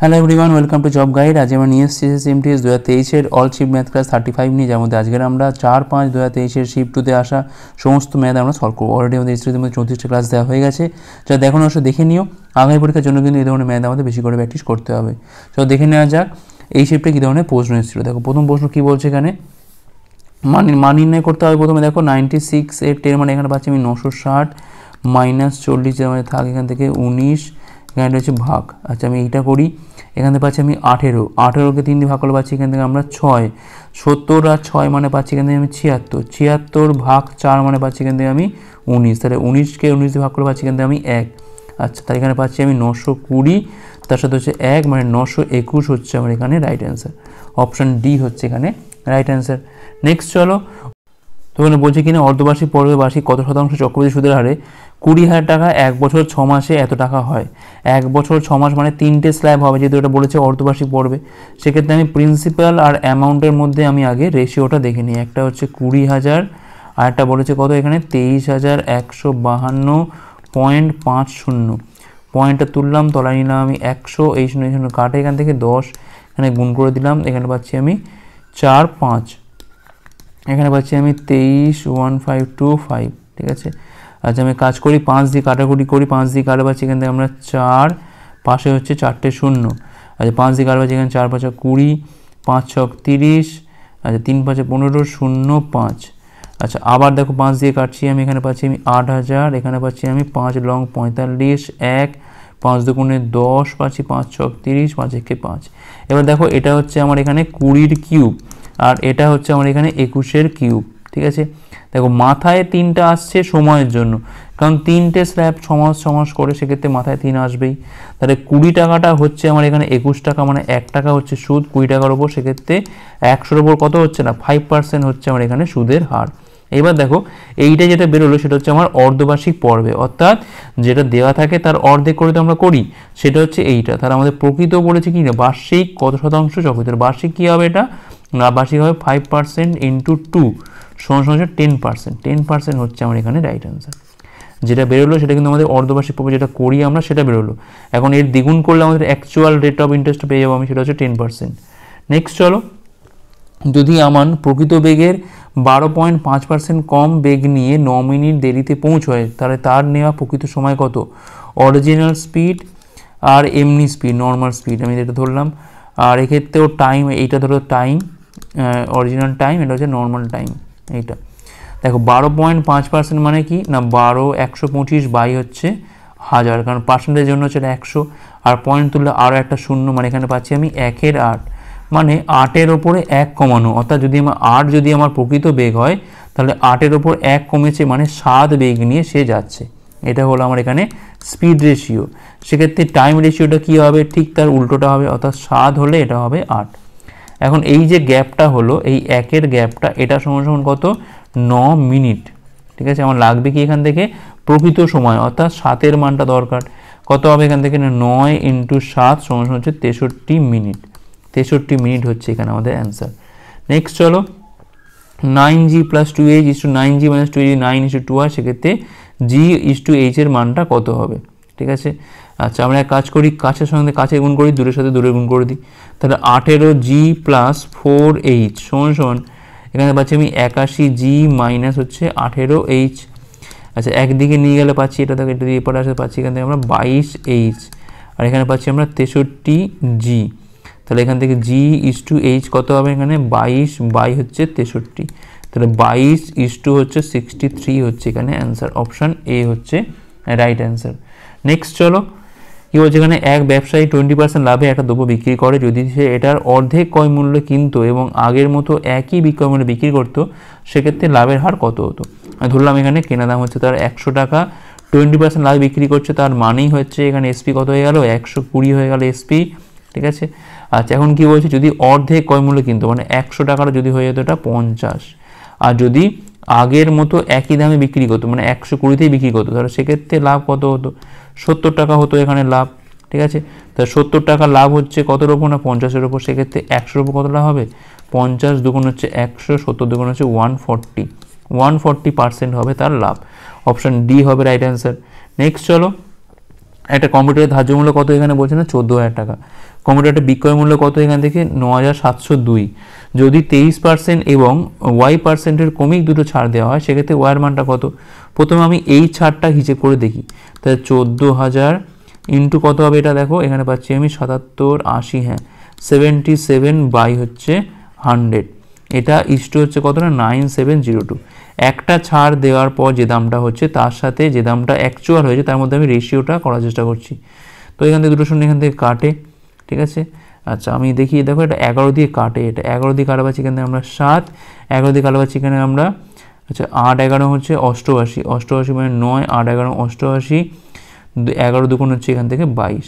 Hello everyone, welcome to job guide. আজ আমরা নিয়ে এসেছি এসএসসি 2023-এর অল শিফট ম্যাথ ক্লাস 35 নিয়ে, যার মধ্যে আজকের আমরা 4-5-2023-এর শিফট 2-তে আসা সমস্ত ম্যাথ আমরা সলভ করবো। অলরেডি আমাদের এসএসসির মধ্যে 34টা ক্লাস দেওয়া হয়ে গেছে, যা দেখুন অবশ্যই দেখে নিও। আগামী পরীক্ষার জন্য কিন্তু এই ধরনের ম্যাথ আমাদের বেশি করে প্র্যাকটিস করতে হবে। চলো দেখে নেওয়া যাক এই শিফটে কী ধরনের প্রশ্ন এসেছিল। দেখো প্রথম প্রশ্ন কী বলছে, এখানে মান নির্ণয় করতে হবে। প্রথমে দেখো 96 এর 10 মানে এখানে পাচ্ছি আমি 960 মাইনাস 40 এর মানে থাক এখান থেকে 19, এখানে রয়েছে ভাগ। আচ্ছা আমি এইটা করি, এখান থেকে পাচ্ছি আমি 18কে 3 দিয়ে ভাগ করলে পাচ্ছি এখান থেকে আমরা 6, 70 আর 6 মানে পাচ্ছি এখান থেকে আমি 76 ভাগ 4 মানে পাচ্ছি এখান থেকে আমি 19, তাহলে 19কে 19 দিয়ে ভাগ করলে পাচ্ছি এখান থেকে আমি 1। আচ্ছা তাহলে এখানে পাচ্ছি আমি 920, তার সাথে হচ্ছে 1 মানে 921 হচ্ছে আমার এখানে রাইট অ্যান্সার। অপশান ডি হচ্ছে এখানে রাইট অ্যান্সার। নেক্সট চলো, তো এখানে বলছে কিনা অর্ধবার্ষিক পর্বে বার্ষিক কত শতাংশ চক্রবৃদ্ধি সুদের হারে 20,000 টাকা 1 বছর 6 মাসে এত টাকা হয়। 1 বছর 6 মাস মানে 3টে স্ল্যাব হবে, যেহেতু এটা বলেছে অর্ধবার্ষিক পর্বে। সেক্ষেত্রে আমি প্রিন্সিপাল আর অ্যামাউন্টের মধ্যে আমি আগে রেশিওটা দেখে নিই। একটা হচ্ছে 20,000 আর একটা বলেছে কত এখানে 23,152.50। পয়েন্টটা তুললাম, তলায় নিলাম আমি 100, এই শূন্য কাটে এখান থেকে 10, এখানে গুণ করে দিলাম, এখানে পাচ্ছি আমি 4, 5, এখানে পাচ্ছি আমি 23,152.5। ঠিক আছে, আচ্ছা আমি কাজ করি 5 দিয়ে কাটাকুটি করি, 5 দিয়ে কাটা পাচ্ছি এখান থেকে আমরা 4, পাশে হচ্ছে 4টে শূন্য। আচ্ছা 5 দিয়ে কাটা পাচ্ছি এখানে 4 5 20, 5 6 30, আচ্ছা 3 5 15, 0 5। আচ্ছা আবার দেখো 5 দিয়ে কাটছি আমি, এখানে পাচ্ছি আমি 8,000, এখানে পাচ্ছি আমি 5 লং 45, 1 5 দুগুণে 10 পাচ্ছি 5 6 30, 5 1 5। এবার দেখো এটা হচ্ছে আমার এখানে 20-এর কিউব আর এটা হচ্ছে আমার এখানে 21-এর কিউব। ঠিক আছে, দেখো মাথায় 3টা আসছে সময়ের জন্য, কারণ 3টে স্ল্যাব 6 মাস করে, সেক্ষেত্রে মাথায় 3 আসবেই। তাহলে 20 টাকাটা হচ্ছে আমার এখানে 21 টাকা, মানে 1 টাকা হচ্ছে সুদ 20 টাকার ওপর, সেক্ষেত্রে 100-র ওপর কত হচ্ছে না 5% হচ্ছে আমার এখানে সুদের হার। এবার দেখো এইটা যেটা বেরোলো সেটা হচ্ছে আমার অর্ধবার্ষিক পর্বে, অর্থাৎ যেটা দেওয়া থাকে তার অর্ধেক করে তো আমরা করি, সেটা হচ্ছে এইটা। তাহলে আমাদের প্রকৃত বলেছে কি না বার্ষিক কত শতাংশ চক্রবৃদ্ধি। বার্ষিক কী হবে, এটা না বার্ষিক হবে 5% ইন্টু 2 সমান হচ্ছে 10%। 10% হচ্ছে আমার এখানে রাইট অ্যান্সার। যেটা বেরোলো সেটা কিন্তু আমাদের অর্ধবার্ষিক পর্বে যেটা করি আমরা সেটা বেরোলো। এখন এর দ্বিগুণ করলে আমাদের অ্যাকচুয়াল রেট অফ ইন্টারেস্ট পেয়ে যাবো আমি, সেটা হচ্ছে 10%। নেক্সট চলো, যদি আমার প্রকৃত বেগের 12.5% কম বেগ নিয়ে 9 মিনিট দেরিতে পৌঁছয়, তাহলে তার নেওয়া প্রকৃত সময় কত? অরিজিনাল স্পিড আর এমনি স্পিড, নর্মাল স্পিড আমি এটা ধরলাম, আর এক্ষেত্রেও টাইম, এইটা ধরো টাইম, অরিজিনাল টাইম, এটা হচ্ছে নর্মাল টাইম। এইটা দেখো 12.5% মানে কি না 12 125 বাই হচ্ছে 1000, কারণ পার্সেন্টের জন্য হচ্ছে 100, আর পয়েন্ট তুললে আরও একটা শূন্য, মানে এখানে পাচ্ছি আমি 1-এর 8, মানে 8-এর ওপরে 1 কমানো, অর্থাৎ যদি আমার 8 যদি আমার প্রকৃত বেগ হয় তাহলে 8-এর ওপর 1 কমেছে, মানে 7 বেগ নিয়ে সে যাচ্ছে। এটা হলো আমার এখানে স্পিড রেশিও। সেক্ষেত্রে টাইম রেশিওটা কী হবে, ঠিক তার উল্টোটা হবে, অর্থাৎ 7 হলে এটা হবে 8। এখন এই যে গ্যাপটা হলো, এই 1-এর গ্যাপটা, এটা সমান কত 9 মিনিট। ঠিক আছে, আমার লাগবে কি এখান থেকে প্রকৃত সময়, অর্থাৎ 7-এর মানটা দরকার। কত হবে এখান থেকে, 9 × 7 সমান হচ্ছে 63 মিনিট। 63 মিনিট হচ্ছে এখানে আমাদের অ্যান্সার। নেক্সট চলো, 9g + 2h = 9g - 2h 9:2 হয়, সেক্ষেত্রে g = h এর মানটা কত হবে? ঠিক আছে, আচ্ছা আমরা এক কাজ করি, কাছের সঙ্গে কাছে গুণ করি, দূরের সাথে দূরে গুণ করে দিই। তাহলে 18g + 4h সমান এখানে পাচ্ছি আমি 81g - হচ্ছে 18h। আচ্ছা একদিকে নিয়ে গেলে পাচ্ছি এটা, দেখো এটা দিয়ে এরপরে আসলে পাচ্ছি এখান থেকে আমরা 22h, আর এখানে পাচ্ছি আমরা 63g। তাহলে এখান থেকে g = h কত হবে, এখানে 22 বাই হচ্ছে 63, তাহলে 22 হচ্ছে 63 হচ্ছে এখানে অ্যান্সার। অপশান এ হচ্ছে রাইট অ্যান্সার। নেক্সট চলো, কি বলছে এখানে, এক ব্যবসায়ী 20% লাভে একটা দ্রব্য বিক্রি করে, যদি সে এটার অর্ধেক ক্রয় মূল্যে কিনতো এবং আগের মতো একই বিক্রয় মূল্যে বিক্রি করতো, সেক্ষেত্রে লাভের হার কত হতো? ধরলাম এখানে কেনা দাম হচ্ছে তার 100 টাকা, 20% লাভে বিক্রি করছে, তার মানেই হচ্ছে এখানে এসপি কত হয়ে গেল, 120 হয়ে গেল এসপি। ঠিক আছে, আচ্ছা এখন কি বলছে, যদি অর্ধেক ক্রয় মূল্যে কিনতো, মানে 100 টাকার যদি হয়ে যেত এটা 50, আর যদি আগের মতো একই দামে বিক্রি করতো, মানে 120তেই বিক্রি করতো, তাহলে সেক্ষেত্রে লাভ কত হতো? 70 টাকা হতো এখানে লাভ। ঠিক আছে, তা 70 টাকা লাভ হচ্ছে কতর ওপর না 50-এর ওপর, সেক্ষেত্রে 100-এর ওপর কত লাভ হবে? 50 দুগুণ হচ্ছে 100, 70 দুগুণ হচ্ছে 140, 140% হবে তার লাভ। অপশান ডি হবে রাইট অ্যান্সার। নেক্সট চলো, একটা কম্পিউটারের ধার্য মূল্য কত এখানে বলছে না 14,000 টাকা। কম্পিউটারটা বিক্রয় মূল্য কত এখান থেকে 9,702। যদি 23% এবং y% কমিক দুটো ছাড় দেওয়া হয় সেক্ষেত্রে ওয়ার মানটা কত? প্রথমে আমি এই ছাড়টা হিসেব করে দেখি। তাহলে 14,000 ইন্টু কত হবে এটা দেখো, এখানে পাচ্ছি আমি 77, 80, হ্যাঁ 77 বাই হচ্ছে 100, এটা ইস্টু হচ্ছে কত না 9702। একটা ছাড় দেওয়ার পর যে দামটা হচ্ছে তার সাথে যে দামটা অ্যাকচুয়াল হয়েছে তার মধ্যে আমি রেশিওটা করার চেষ্টা করছি। তো এখান থেকে দুটো শূন্য এখান থেকে কাটে, ঠিক আছে। আচ্ছা আমি দেখি, দেখো এটা 11 দিয়ে কাটে, এটা 11 দিয়ে কাটা পাচ্ছি এখান থেকে আমরা 7, 11 দিয়ে কাটা পাচ্ছি এখানে আমরা, আচ্ছা 8 11 হচ্ছে 88, 88 মানে 9, 8 11 88, 11 দুগুণ হচ্ছে এখান থেকে 22।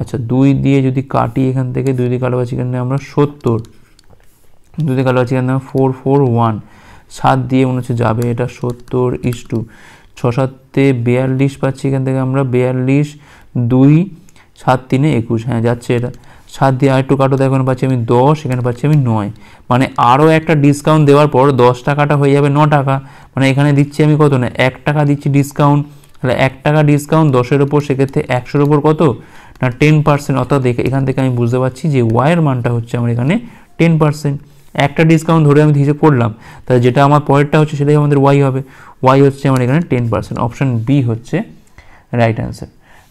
আচ্ছা 2 দিয়ে যদি কাটি এখান থেকে, 2 দিয়ে কাটা পাচ্ছি এখানে আমরা 70, 2 দিয়ে কাটা পাচ্ছি এখানে 441, 7 দিয়ে মনে হচ্ছে যাবে এটা 70 ইস্টু 6 7 42 পাচ্ছি এখান থেকে আমরা 42, 2 7 3 21, হ্যাঁ যাচ্ছে এটা। 7 দিয়ে আরেকটু কাটো, দেখো এখানে পাচ্ছি আমি 10, এখানে পাচ্ছি আমি 9, মানে আরও একটা ডিসকাউন্ট দেওয়ার পর 10 টাকাটা হয়ে যাবে 9 টাকা, মানে এখানে দিচ্ছি আমি কত না 1 টাকা দিচ্ছি ডিসকাউন্ট। তাহলে 1 টাকা ডিসকাউন্ট 10-এর ওপর, সেক্ষেত্রে 100-এর ওপর কত না 10%, অর্থাৎ এখান থেকে আমি বুঝতে পারছি যে ওয়াইয়ের মানটা হচ্ছে আমার এখানে 10%। একটা ডিসকাউন্ট ধরে আমি হিসেব করলাম, তাহলে যেটা আমার পরেরটা হচ্ছে সেটাই আমাদের ওয়াই হবে, ওয়াই হচ্ছে আমার এখানে 10%, অপশান বি হচ্ছে রাইট অ্যান্সার।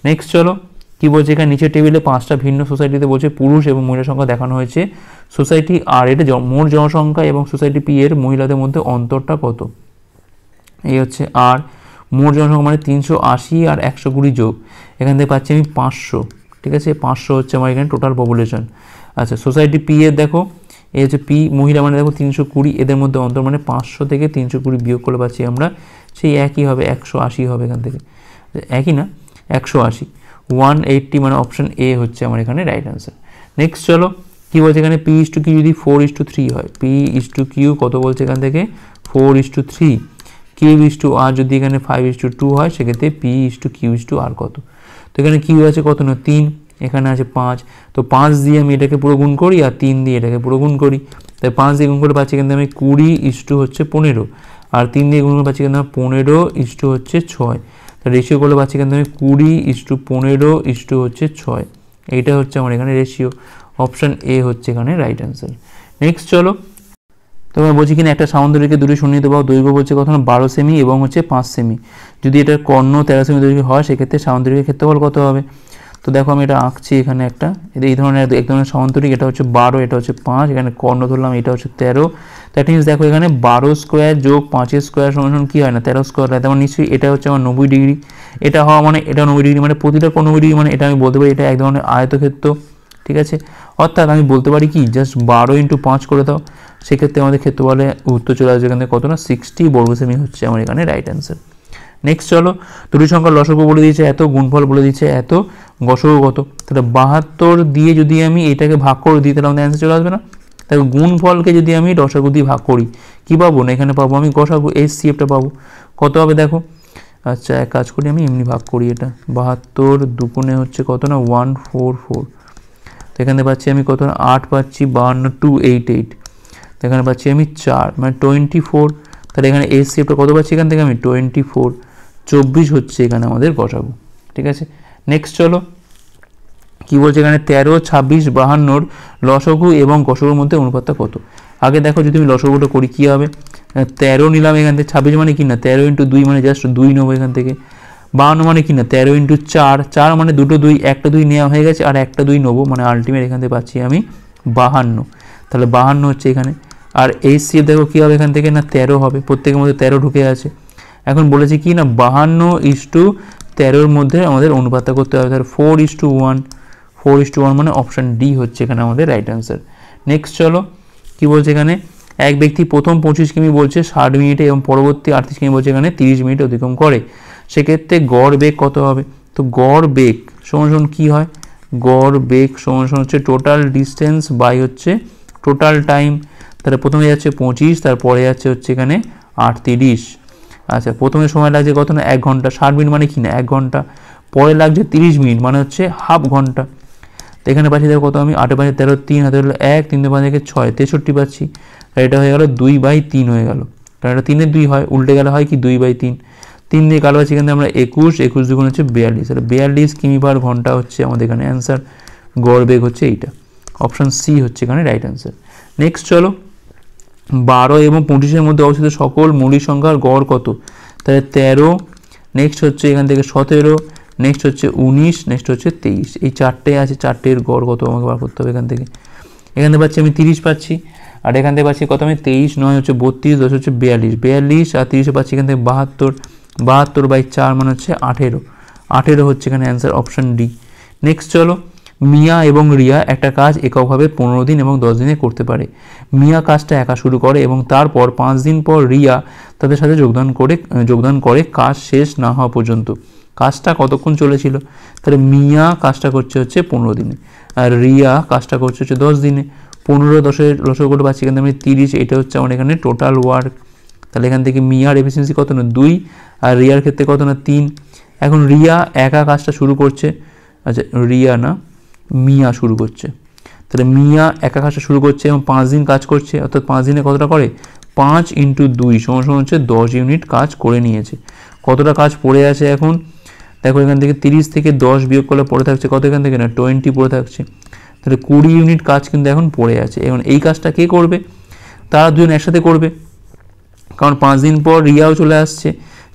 নেক্সট চলো কি বলছে এখানে, নিচের টেবিলে 5টা ভিন্ন সোসাইটিতে বলছে পুরুষ এবং মহিলা সংখ্যা দেখানো হয়েছে। সোসাইটি আর এর মোট জনসংখ্যা এবং সোসাইটি পি এর মহিলাদের মধ্যে অন্তরটা কত? এই হচ্ছে আর মোট জনসংখ্যা মানে 380 আর 120 যোগ, এখান থেকে পাচ্ছি আমি 500, ঠিক আছে 500 হচ্ছে আমার এখানে টোটাল পপুলেশন। আচ্ছা সোসাইটি পি এর দেখো, এই হচ্ছে পি মহিলা মানে দেখো 320, এদের মধ্যে অন্তর মানে 500 থেকে 320 বিয়োগ করে পাচ্ছি আমরা সেই একই হবে 180 হবে, এখান থেকে একই না 180, 180 মানে অপশান এ হচ্ছে আমার এখানে রাইট অ্যান্সার। নেক্সট চলো কি বলছে এখানে, পি ইস টু কিউ যদি 4:3 হয়, পি ইস টু কিউ কত বলছে এখান থেকে 4:3, কিউ ইস টু আর যদি এখানে 5:2 হয় সেক্ষেত্রে P is to Q is to R কত? তো এখানে কিউ আছে কত না 3, এখানে আছে 5, তো 5 দিয়ে আমি এটাকে পুরো গুণ করি আর 3 দিয়ে এটাকে পুরো গুণ করি, তাই 5 দিয়ে গুণ করে পাচ্ছি কিন্তু আমি 20:15 হচ্ছে 15, আর 3 দিয়ে গুণ করে পাচ্ছি কিন্তু 15:6 হচ্ছে 6, তা রেশিও করলে পাচ্ছি কিন্তু আমি 20:15 হচ্ছে 6, এইটা হচ্ছে আমার এখানে রেশিও, অপশান এ হচ্ছে এখানে রাইট অ্যান্সার। নেক্সট চলো তোমরা বলছি কিনা একটা সামান্তরিকে দুটি সন্নিহিত বাহু দৈর্ঘ্য বলছে কত না 12 সেমি এবং হচ্ছে 5 সেমি, যদি এটার কর্ণ 13 সেমি দৈর্ঘ্য হয় সেক্ষেত্রে সামান্তরিকের ক্ষেত্রফল কত হবে? তো দেখো আমি এটা আঁকছি এখানে একটা, এই ধরনের এক ধরনের সামান্তরিক, এটা হচ্ছে 12, এটা হচ্ছে 5, এখানে কর্ণ ধরলাম এটা হচ্ছে 13, দ্যাট মিনস দেখো এখানে 12 স্কোয়ার যোগ 5 স্কোয়ার সমান কি হয় না 13 স্কোয়ার হয়, তেমন নিশ্চয়ই এটা হচ্ছে আমার 90 ডিগ্রি, এটা হওয়া মানে এটা 90 ডিগ্রি, মানে প্রতিটা 90 ডিগ্রি, মানে এটা আমি বলতে পারি এটা এক ধরনের আয়তক্ষেত্র, ঠিক আছে। অর্থাৎ আমি বলতে পারি কি জাস্ট 12 × 5 করে দাও, সেক্ষেত্রে আমাদের ক্ষেত্রফলে উত্তর চলে আসবে এখান থেকে কত না 60 বর্গ সেমি হচ্ছে আমার এখানে রাইট অ্যান্সার। নেক্সট চলো দুটি সংখ্যার লসগু বলে দিয়েছে এত, গুণফল বলে দিয়েছে এত, গসগু কত? তাহলে 72 দিয়ে যদি আমি এটাকে ভাগ করে দিই তাহলে আমাদের অ্যান্সার চলে আসবে না? তাহলে গুণফলকে যদি আমি লসগু দিয়ে ভাগ করি কী পাবো না, এখানে পাবো আমি গসগু HCFটা পাবো, কত হবে দেখো। আচ্ছা এক কাজ করি আমি এমনি ভাগ করি, এটা 72 দুগুণে হচ্ছে কত না 144, তো এখানে পাচ্ছি আমি কত না 8 পাচ্ছি, 52 288, তো এখানে পাচ্ছি আমি 4 মানে 24, তাহলে এখানে HCFটা কত পাচ্ছি এখান থেকে আমি 24, 24 হচ্ছে এখানে আমাদের গসাগু, ঠিক আছে। নেক্সট চলো কি বলছে এখানে 13, 26, 52 লসগু এবং গসগুর মধ্যে অনুপাতটা কত? আগে দেখো যদি আমি লসগুটা করি কী হবে, 13 নিলাম এখান থেকে, 26 মানে কি না 13 × 2 মানে জাস্ট 2 নেবো এখান থেকে, 52 মানে কি না 13 × 4, 4 মানে দুটো 2, একটা 2 নেওয়া হয়ে গেছে আর একটা 2 নেবো, মানে আলটিমেট এখান থেকে পাচ্ছি আমি 52, তাহলে 52 হচ্ছে এখানে। আর HCF দেখো কী হবে এখান থেকে না 13 হবে, প্রত্যেকের মধ্যে 13 ঢুকে আছে। এখন বলেছি কি না 52:13 মধ্যে আমাদের অনুপাতটা করতে হবে, তাহলে 4:1, 4:1 মানে অপশান ডি হচ্ছে এখানে আমাদের রাইট অ্যান্সার। নেক্সট চলো কি বলছে এখানে, এক ব্যক্তি প্রথম 25 কিমি বলছে 60 মিনিটে এবং পরবর্তী 38 কিমি বলছে এখানে 30 মিনিটে অতিক্রম করে, সেক্ষেত্রে গড় বেগ কত হবে? তো গড় বেগ সমান কী হয়, গড় বেগ সমান হচ্ছে টোটাল ডিস্টেন্স বাই হচ্ছে টোটাল টাইম, তাহলে প্রথমে যাচ্ছে 25, তারপরে যাচ্ছে হচ্ছে এখানে 38, আচ্ছা প্রথমে সময় লাগছে কত না 1 ঘন্টা, 60 মিনিট মানে কি না 1 ঘন্টা, পরে লাগছে 30 মিনিট মানে হচ্ছে হাফ ঘন্টা, তো এখানে পাচ্ছি দেখো কত আমি 8 5 13, 3 হাতে হলো 1, 3 5 6, 63 পাচ্ছি, আর এটা হয়ে গেল 2/3 হয়ে গেল, কারণ এটা 3-এর 2 হয়, উল্টে গেলে হয় কি 2/3, 3 দিয়ে কালো পাচ্ছি এখান থেকে আমরা 21, 21 দুগুণ হচ্ছে 42, তাহলে 42 কিমি পার ঘন্টা হচ্ছে আমাদের এখানে অ্যান্সার। গড় বেগ হচ্ছে এইটা, অপশান সি হচ্ছে এখানে রাইট অ্যান্সার। নেক্সট চলো, 12 এবং 25-এর মধ্যে অবস্থিত সকল মৌলিক সংখ্যার গড় কত? তাহলে 13, নেক্সট হচ্ছে এখান থেকে 17, নেক্সট হচ্ছে 19, নেক্সট হচ্ছে 23। এই চারটে আছে, চারটের গড় কত আমাকে বার করতে হবে এখান থেকে। এখানে পাচ্ছি আমি 30 পাচ্ছি, আর এখান থেকে পাচ্ছি কত আমি 23, 9 হচ্ছে 32, 10 হচ্ছে 42, 42 আর 30 পাচ্ছি এখান থেকে 72, 72 বাই 4 মানে হচ্ছে 18, 18 হচ্ছে এখানে অ্যান্সার, অপশান ডি। নেক্সট চলো, মিয়া এবং রিয়া একটা কাজ এককভাবে 15 দিন এবং 10 দিনে করতে পারে। মিয়া কাজটা একা শুরু করে এবং তারপর 5 দিন পর রিয়া তাদের সাথে যোগদান করে কাজ শেষ না হওয়া পর্যন্ত। কাজটা কতক্ষণ চলেছিল? তাহলে মিয়া কাজটা করছে হচ্ছে 15 দিনে, আর রিয়া কাজটা করছে হচ্ছে 10 দিনে। 15 10-এর লসগু পাচ্ছি এখান থেকে আমি 30, এটা হচ্ছে আমার এখানে টোটাল ওয়ার্ক। তাহলে এখান থেকে মিয়ার এফিসিয়েন্সি কত না 2, আর রিয়ার ক্ষেত্রে কত না 3। এখন রিয়া একা কাজটা শুরু করছে, আচ্ছা রিয়া না মিয়া শুরু করছে, তাহলে মিয়া একা কাজটা শুরু করছে এবং 5 দিন কাজ করছে, অর্থাৎ 5 দিনে কতটা করে 5 × 2 সমান হচ্ছে 10 ইউনিট কাজ করে নিয়েছে। কতটা কাজ পড়ে আছে এখন দেখো, এখান থেকে 30 থেকে 10 বিয়োগ করলে পড়ে থাকছে কত, এখান থেকে না 20 পড়ে থাকছে, তাহলে 20 ইউনিট কাজ কিন্তু এখন পড়ে আছে। এখন এই কাজটা কে করবে? তারা দুজন একসাথে করবে, কারণ 5 দিন পর রিয়াও চলে আসছে।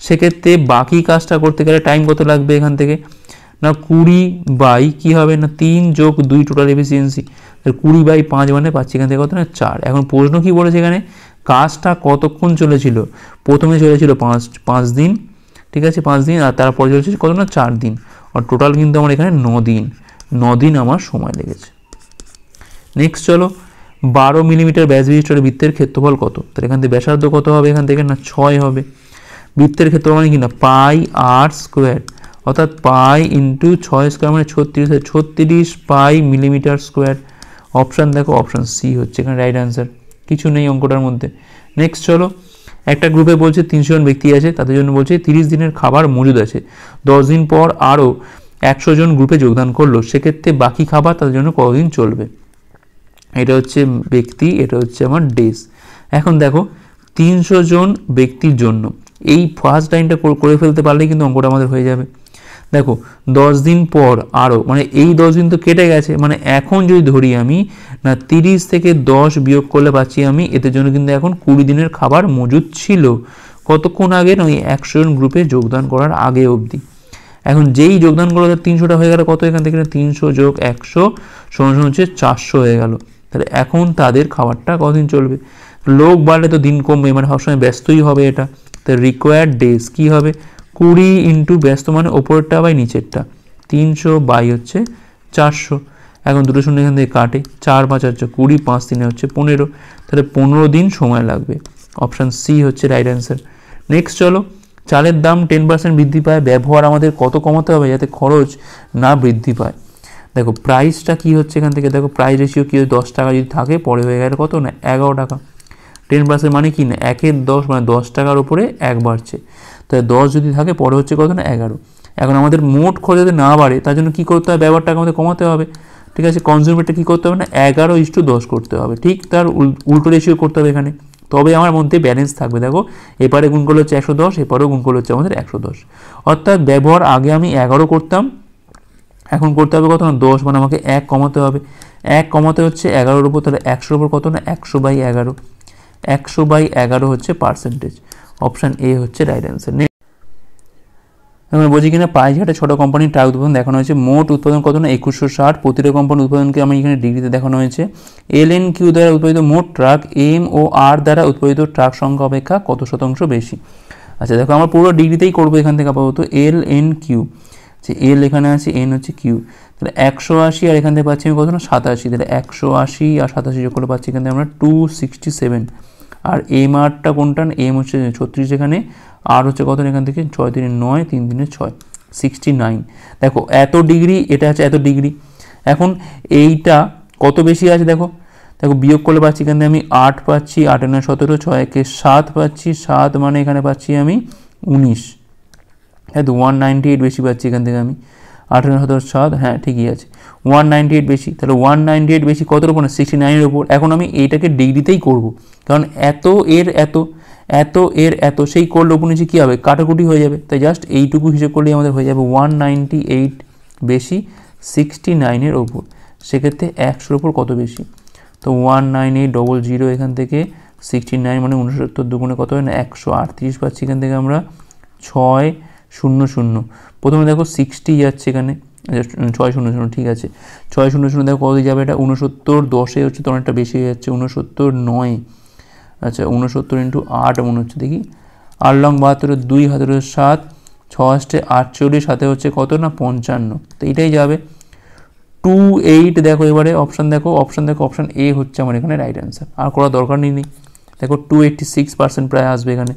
সেক্ষেত্রে বাকি কাজটা করতে গেলে টাইম কত লাগবে এখান থেকে না 20 বাই কী হবে না 3 যোগ 2 টোটাল এফিসিয়েন্সি, 20 বাই 5 মানে পাচ্ছি এখান থেকে কত না 4। এখন প্রশ্ন কী বলেছে এখানে, কাজটা কতক্ষণ চলেছিল? প্রথমে চলেছিল 5 দিন, ঠিক আছে 5 দিন, আর তারপরে চলেছে কত না 4 দিন, আর টোটাল কিন্তু আমার এখানে 9 দিন আমার সময় লেগেছে। নেক্সট চলো, 12 মিলিমিটার ব্যাস বিশিষ্ট বৃত্তের ক্ষেত্রফল কত? তাহলে এখান থেকে ব্যাসার্ধ কত হবে এখান থেকে না 6 হবে। বৃত্তের ক্ষেত্রফল মানে কি না পাই আর স্কোয়ার, অর্থাৎ পাই ইন্টু 6 স্কোয়ার মানে 36 পাই মিলিমিটার স্কোয়ার। অপশান দেখো, অপশান সি হচ্ছে এখানে রাইট অ্যান্সার, কিছু নেই অঙ্কটার মধ্যে। নেক্সট চলো, একটা গ্রুপে বলছে 300 জন ব্যক্তি আছে, তাদের জন্য বলছে 30 দিনের খাবার মজুদ আছে, 10 দিন পর আরও 100 জন গ্রুপে যোগদান করলো, সেক্ষেত্রে বাকি খাবার তাদের জন্য কতদিন চলবে? এটা হচ্ছে ব্যক্তি, এটা হচ্ছে আমার ডেজ। এখন দেখো 300 জন ব্যক্তির জন্য এই ফার্স্ট লাইনটা করে ফেলতে পারলেই কিন্তু অঙ্কটা আমাদের হয়ে যাবে। দেখো 10 দিন পর আরও, মানে এই 10 দিন তো কেটে গেছে, মানে এখন যদি ধরি আমি না 30 থেকে 10 বিয়োগ করলে পাচ্ছি আমি এদের জন্য কিন্তু এখন 20 দিনের খাবার মজুদ ছিল। কতক্ষণ আগে না ওই 100 জন গ্রুপে যোগদান করার আগে অবধি। এখন যেই যোগদান করলো 300টা হয়ে গেল কত, এখান থেকে 300 যোগ 100 সমান হচ্ছে 400 হয়ে গেল। তাহলে এখন তাদের খাবারটা কতদিন চলবে? লোক বাড়লে তো দিন কমবে, মানে সবসময় ব্যস্তই হবে এটা। তো রিকোয়ার্ড ডেজ কী হবে 20 ইন্টু ব্যস্ত মানে ওপরেরটা বাই নিচেরটা, 300 বাই হচ্ছে 400। এখন দুটো শূন্য এখান থেকে কাটে, 4 5 হচ্ছে 20, 5 3 হচ্ছে 15, তাহলে 15 দিন সময় লাগবে। অপশান সি হচ্ছে রাইট অ্যান্সার। নেক্সট চলো, চালের দাম 10% বৃদ্ধি পায়, ব্যবহার আমাদের কত কমাতে হবে যাতে খরচ না বৃদ্ধি পায়? দেখো প্রাইসটা কী হচ্ছে এখান থেকে, দেখো প্রাইস রেশিও কী, 10 টাকা যদি থাকে পরে হয়ে গেলে কত না 11 টাকা। 10% মানে কি না 1-এর 10 মানে 10 টাকার উপরে 1 বাড়ছে, তাই 10 যদি থাকে পরে হচ্ছে কত না 11। এখন আমাদের মোট খরচ যাতে না বাড়ে তার জন্য কী করতে হবে, ব্যবহারটাকে আমাদের কমাতে হবে, ঠিক আছে। কনজিউমারটা কী করতে হবে না 11:10 করতে হবে, ঠিক তার উল্টো রেশিও করতে হবে এখানে, তবে আমার মধ্যে ব্যালেন্স থাকবে। দেখো এপারে গুণ করলে হচ্ছে 110, এপারেও গুণ করলে হচ্ছে আমাদের 110, অর্থাৎ ব্যবহার আগে আমি 11 করতাম, এখন করতে হবে কত না 10, মানে আমাকে 1 কমাতে হবে। 1 কমাতে হচ্ছে 11-এর উপর, তাহলে 100-এর উপর কত না 100/11, 100/11 হচ্ছে পার্সেন্টেজ। অপশান এ হচ্ছে রাইট অ্যান্সার। আমরা বলছি কিনা পাইঘাটে ছোটো কোম্পানির ট্রাক উৎপাদন দেখানো হয়েছে, মোট উৎপাদন কত না 2160, প্রতিটা কোম্পানির উৎপাদনকে আমি এখানে ডিগ্রিতে দেখানো হয়েছে। LNQ দ্বারা উৎপাদিত মোট ট্রাক MOR দ্বারা উৎপাদিত ট্রাক সংখ্যা অপেক্ষা কত শতাংশ বেশি? আচ্ছা দেখো আমার পুরো ডিগ্রিতেই করবো এখান থেকে আপাতত। LNQ, যে এল এখানে আছে, এন হচ্ছে কিউ, তাহলে 180 আর এখান থেকে পাচ্ছি আমি কত না 87, তাহলে 180 আর 87 যোগ করে পাচ্ছি এখান থেকে আমরা 267। আর MRটা কোনটা, এম হচ্ছে 36 এখানে, আর হচ্ছে কত এখান থেকে 6 3 9, 3 3 6, 69। দেখো এত ডিগ্রি, এটা আছে এত ডিগ্রি। এখন এইটা কত বেশি আছে দেখো, দেখো বিয়োগ করলে পাচ্ছি এখান থেকে আমি 8 পাচ্ছি, 8 9 17, 6 1 7 পাচ্ছি, 7 মানে এখানে পাচ্ছি আমি 19, হ্যাঁ তো 198 বেশি পাচ্ছি এখান থেকে আমি, 8 9 17 7, হ্যাঁ ঠিকই আছে 198 বেশি। তাহলে 198 বেশি কতর উপর না 69-এর উপর। এখন আমি এইটাকে ডিগ্রিতেই করব, কারণ এত এর এত এত এর এত, সেই করলে উপর নিচে কী হবে, কাটাকুটি হয়ে যাবে। তাই জাস্ট এইটুকু হিসেব করলেই আমাদের হয়ে যাবে 198 বেশি 69-এর ওপর। সেক্ষেত্রে 100-র ওপর কত বেশি, তো 19800 এখান থেকে 69 মানে 69 দুগুণে কত হয় না 138 পাচ্ছি। এখান থেকে আমরা 600, প্রথমে দেখো 60 যাচ্ছে এখানে, 600, ঠিক আছে 600 দেখো কত যাবে, এটা 69 10-এ হচ্ছে তো অনেকটা বেশি হয়ে যাচ্ছে, 69 9, আচ্ছা 69 ইন্টু 8 মনে হচ্ছে, দেখি 8 লং 72, 2 হাতের 7, 6 আসছে 48, সাথে হচ্ছে কত না 55, তো এইটাই যাবে 28। দেখো এবারে অপশান দেখো, অপশান এ হচ্ছে আমার এখানে রাইট অ্যান্সার, আর করার দরকার নেই। দেখো 286% প্রায় আসবে এখানে,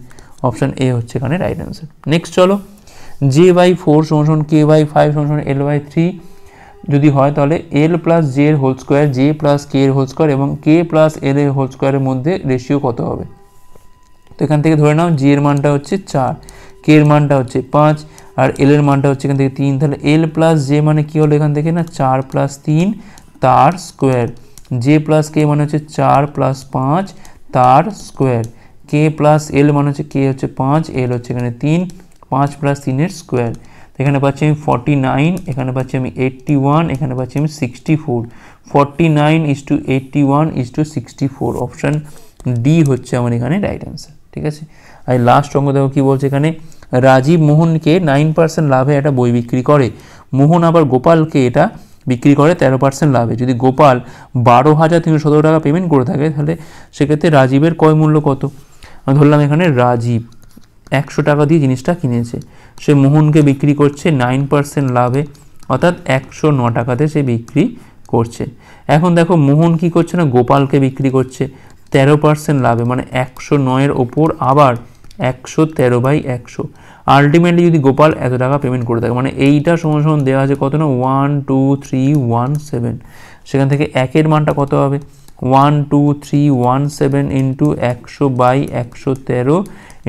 অপশান এ হচ্ছে এখানে রাইট অ্যান্সার। নেক্সট চলো, j/4 = k/5 = l/3 যদি হয় তাহলে l প্লাস জে এর হোল স্কোয়ার, জে প্লাস কে এর হোল স্কোয়ার এবং কে প্লাস এল এর হোল স্কোয়ারের মধ্যে রেশিও কত হবে। তো এখান থেকে ধরে নাও জি এর মানটা হচ্ছে 4, কে এর মানটা হচ্ছে 5 আর এল এর মানটা হচ্ছে এখান থেকে 3, তাহলে এল প্লাস জে মানে কী হলো এখান থেকে না 4 + 3 তার স্কোয়ার, জে প্লাস কে মানে হচ্ছে 4 + 5 তার স্কোয়ার, কে প্লাস এল মানে হচ্ছে কে হচ্ছে 5, এল হচ্ছে এখানে 3, 5 + 3-এর স্কোয়ার। এখানে পাচ্ছি আমি 49, এখানে পাচ্ছি আমি 81, এখানে পাচ্ছি আমি 64, 49:81:64, অপশান ডি হচ্ছে আমার এখানে রাইট অ্যান্সার। ঠিক আছে, আর লাস্ট অঙ্ক দেখো কী বলছে এখানে, রাজীব মোহনকে 9% লাভে একটা বই বিক্রি করে, মোহন আবার গোপালকে এটা বিক্রি করে 13% লাভে। যদি গোপাল 12,317 টাকা পেমেন্ট করে থাকে তাহলে সেক্ষেত্রে রাজীবের ক্রয় মূল্য কত। আমি ধরলাম এখানে রাজীব 100 টাকা দিয়ে জিনিসটা কিনেছে, সে মোহনকে বিক্রি করছে 9% লাভে, অর্থাৎ 109 টাকাতে সে বিক্রি করছে। এখন দেখো মোহন কি করছে না গোপালকে বিক্রি করছে 13% লাভে, মানে 109-এর ওপর আবার 113/100। আলটিমেটলি যদি গোপাল এত টাকা পেমেন্ট করে থাকে, মানে এইটা সমান দেওয়া আছে কত না 12317, সেখান থেকে একের মানটা কত হবে 12317 ইন্টু 100/113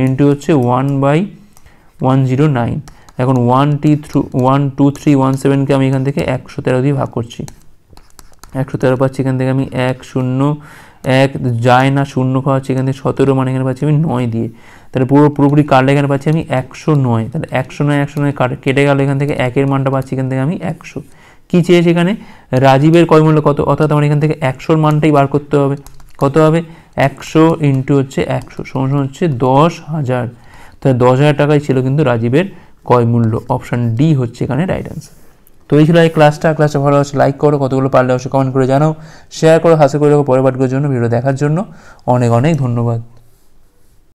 ইন্টু হচ্ছে 1/109। এখন 12317কে আমি এখান থেকে 113 দিয়ে ভাগ করছি, 113 পাচ্ছি, এখান থেকে আমি 101 যায় না, শূন্য খাওয়াচ্ছি, এখান থেকে 17 মানে এখানে পাচ্ছি আমি 9 দিয়ে, তাহলে পুরোপুরি কাটলে এখানে পাচ্ছি আমি 109, তাহলে 109 কেটে গেল, এখান থেকে একের মানটা পাচ্ছি এখান থেকে আমি 100। কী চেয়েছি এখানে, রাজীবের ক্রয় মূল্য কত, অর্থাৎ আমার এখান থেকে 100-র মানটাই বার করতে হবে, কত হবে 100 ইন্টু হচ্ছে 100 সমান হচ্ছে 10,000, তাহলে 10,000 টাকাই ছিল কিন্তু রাজীবের ক্রয় মূল্য, অপশান ডি হচ্ছে এখানে রাইট অ্যান্সার। তো এই ছিল এই ক্লাসটা ভালো লাগছে লাইক করো, কতগুলো পারলে অবশ্যই কমেন্ট করে জানাও, শেয়ার করো, হাসি করে রাখো পরের পাঠগুলোর জন্য। ভিডিও দেখার জন্য অনেক অনেক ধন্যবাদ।